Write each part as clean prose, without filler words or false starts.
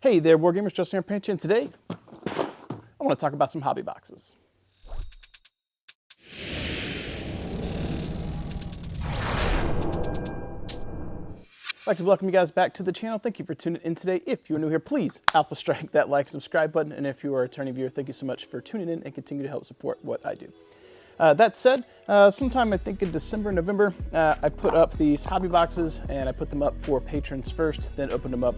Hey there, Wargamers, Justin here, Paint, and today I want to talk about some hobby boxes. I'd like to welcome you guys back to the channel. Thank you for tuning in today. If you're new here, please alpha strike that like and subscribe button. And if you are a returning viewer, thank you so much for tuning in and continue to help support what I do. That said, sometime I think in December, November, I put up these hobby boxes and I put them up for patrons first, then opened them up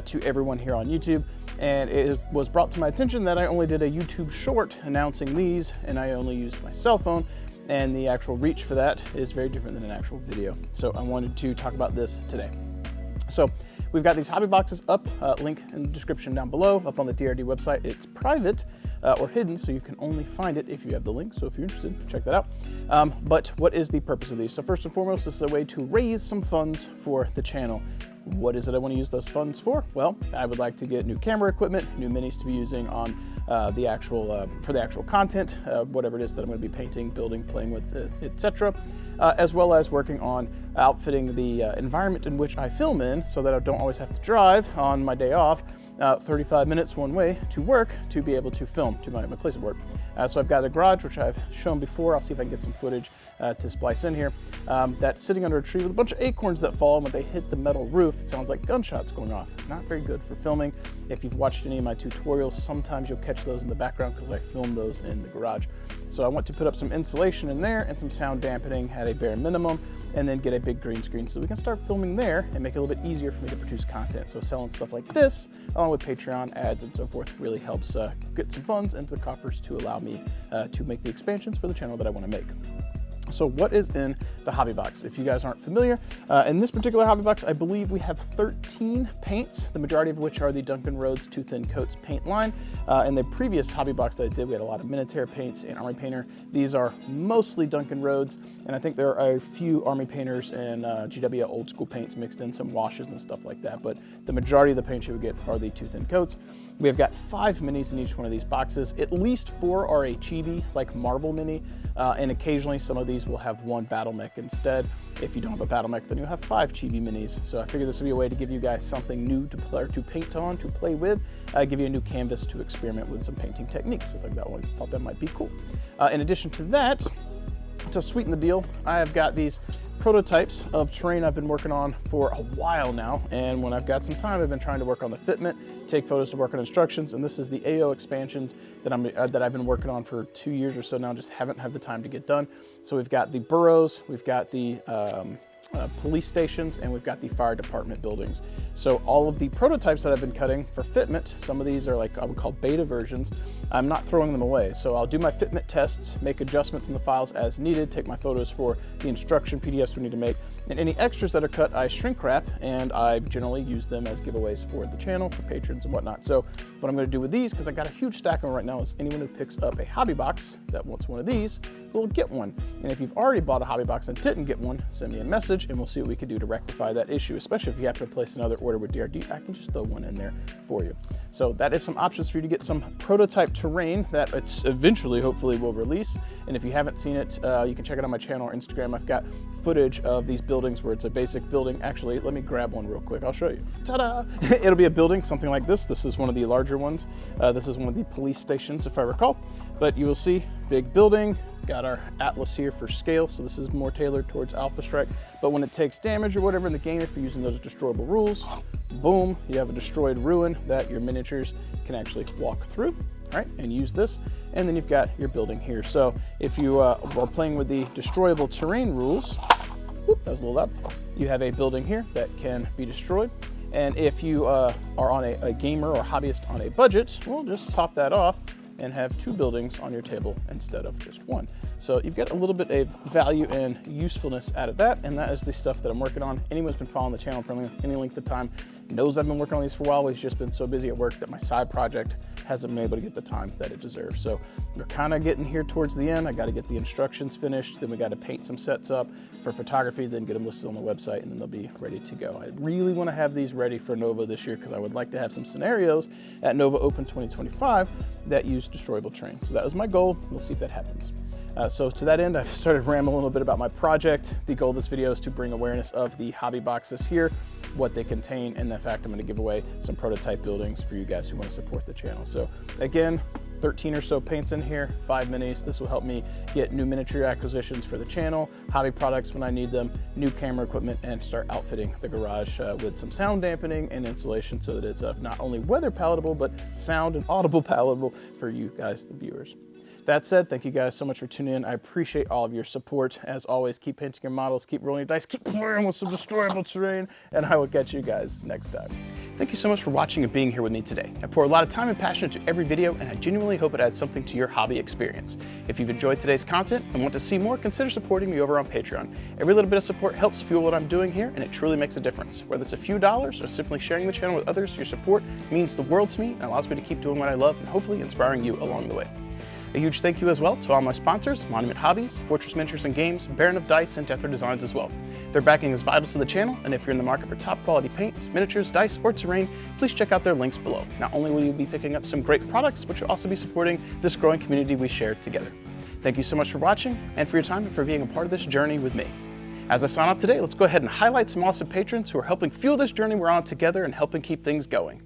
to everyone here on YouTube. And it was brought to my attention that I only did a YouTube short announcing these, and I only used my cell phone, and the actual reach for that is very different than an actual video. So I wanted to talk about this today. So we've got these hobby boxes up, link in the description down below, up on the DRD website. It's private or hidden, so you can only find it if you have the link. So if you're interested, check that out. But what is the purpose of these? So first and foremost, this is a way to raise some funds for the channel. What is it I want to use those funds for? Well, I would like to get new camera equipment, new minis to be using on for the actual content, whatever it is that I'm going to be painting, building, playing with, etc. As well as working on outfitting the environment in which I film in, so that I don't always have to drive on my day off 35 minutes one way to work to be able to film to my place of work. So I've got a garage, which I've shown before. I'll see if I can get some footage to splice in here. That's sitting under a tree with a bunch of acorns that fall, and when they hit the metal roof, it sounds like gunshots going off. Not very good for filming. If you've watched any of my tutorials, sometimes you'll catch those in the background because I film those in the garage. So I want to put up some insulation in there and some sound dampening at a bare minimum, and then get a big green screen so we can start filming there and make it a little bit easier for me to produce content. So selling stuff like this, along with Patreon ads and so forth, really helps get some funds into the coffers to allow me to make the expansions for the channel that I want to make. So what is in the hobby box? If you guys aren't familiar, in this particular hobby box, I believe we have 13 paints, the majority of which are the Duncan Rhodes Two Thin Coats paint line. In the previous hobby box that I did, we had a lot of Minotaur paints and Army Painter. These are mostly Duncan Rhodes, and I think there are a few Army Painters and GW old school paints mixed in, some washes and stuff like that, but the majority of the paints you would get are the Two Thin Coats. We've got 5 minis in each one of these boxes. At least 4 are a chibi, like Marvel mini, and occasionally some of these will have 1 battle mech instead. If you don't have a battle mech, then you'll have 5 chibi minis. So I figured this would be a way to give you guys something new to play, or to paint on, to play with, give you a new canvas to experiment with some painting techniques. I thought that might be cool. In addition to that, to sweeten the deal, I have got these prototypes of terrain I've been working on for a while now, and when I've got some time, I've been trying to work on the fitment, take photos to work on instructions, and this is the AO expansions that I've been working on for 2 years or so now, just haven't had the time to get done. So we've got the burrows, we've got the police stations, and we've got the fire department buildings. So all of the prototypes that I've been cutting for fitment, some of these are like I would call beta versions, I'm not throwing them away. So I'll do my fitment tests, make adjustments in the files as needed, take my photos for the instruction PDFs we need to make, and any extras that are cut, I shrink wrap, and I generally use them as giveaways for the channel, for patrons and whatnot. So what I'm gonna do with these, because I got a huge stack of them right now, is anyone who picks up a hobby box that wants one of these will get one. And if you've already bought a hobby box and didn't get one, send me a message and we'll see what we can do to rectify that issue, especially if you have to place another order with DRD, I can just throw one in there for you. So that is some options for you to get some prototype terrain that it's eventually, hopefully, will release. And if you haven't seen it, you can check it on my channel or Instagram. I've got footage of these buildings where it's a basic building. Actually, let me grab one real quick. I'll show you. Ta-da! It'll be a building, something like this. This is one of the larger ones. This is one of the police stations, if I recall. But you will see, big building. Got our atlas here for scale, so this is more tailored towards Alpha Strike. But when it takes damage or whatever in the game, if you're using those destroyable rules, boom, you have a destroyed ruin that your miniatures can actually walk through, all right, and use this. And then you've got your building here. So if you are playing with the destroyable terrain rules, whoop, that was a little loud, you have a building here that can be destroyed. And if you are on a gamer or hobbyist on a budget, well, just pop that off and have 2 buildings on your table instead of just 1. So you've got a little bit of value and usefulness out of that, and that is the stuff that I'm working on. Anyone who's been following the channel for any length of time knows I've been working on these for a while. We've just been so busy at work that my side project hasn't been able to get the time that it deserves. So we're kind of getting here towards the end. I got to get the instructions finished, then we got to paint some sets up for photography, then get them listed on the website, and then they'll be ready to go. I really want to have these ready for Nova this year because I would like to have some scenarios at Nova Open 2025 that use destroyable terrain. So that was my goal. We'll see if that happens. So to that end, I've started rambling a little bit about my project. The goal of this video is to bring awareness of the hobby boxes here what they contain, and the fact I'm going to give away some prototype buildings for you guys who want to support the channel. So again, 13 or so paints in here, 5 minis. This will help me get new miniature acquisitions for the channel, hobby products when I need them, new camera equipment, and start outfitting the garage with some sound dampening and insulation so that it's not only weather palatable, but sound and audible palatable for you guys, the viewers. That said, thank you guys so much for tuning in. I appreciate all of your support. As always, keep painting your models, keep rolling your dice, keep playing with some destroyable terrain, and I will catch you guys next time. Thank you so much for watching and being here with me today. I pour a lot of time and passion into every video, and I genuinely hope it adds something to your hobby experience. If you've enjoyed today's content and want to see more, consider supporting me over on Patreon. Every little bit of support helps fuel what I'm doing here, and it truly makes a difference. Whether it's a few dollars or simply sharing the channel with others, your support means the world to me and allows me to keep doing what I love and hopefully inspiring you along the way. A huge thank you as well to all my sponsors, Monument Hobbies, Fortress Miniatures and Games, Baron of Dice, and Deathra Designs as well. Their backing is vital to the channel, and if you're in the market for top quality paints, miniatures, dice, or terrain, please check out their links below. Not only will you be picking up some great products, but you'll also be supporting this growing community we share together. Thank you so much for watching, and for your time, and for being a part of this journey with me. As I sign off today, let's go ahead and highlight some awesome patrons who are helping fuel this journey we're on together and helping keep things going.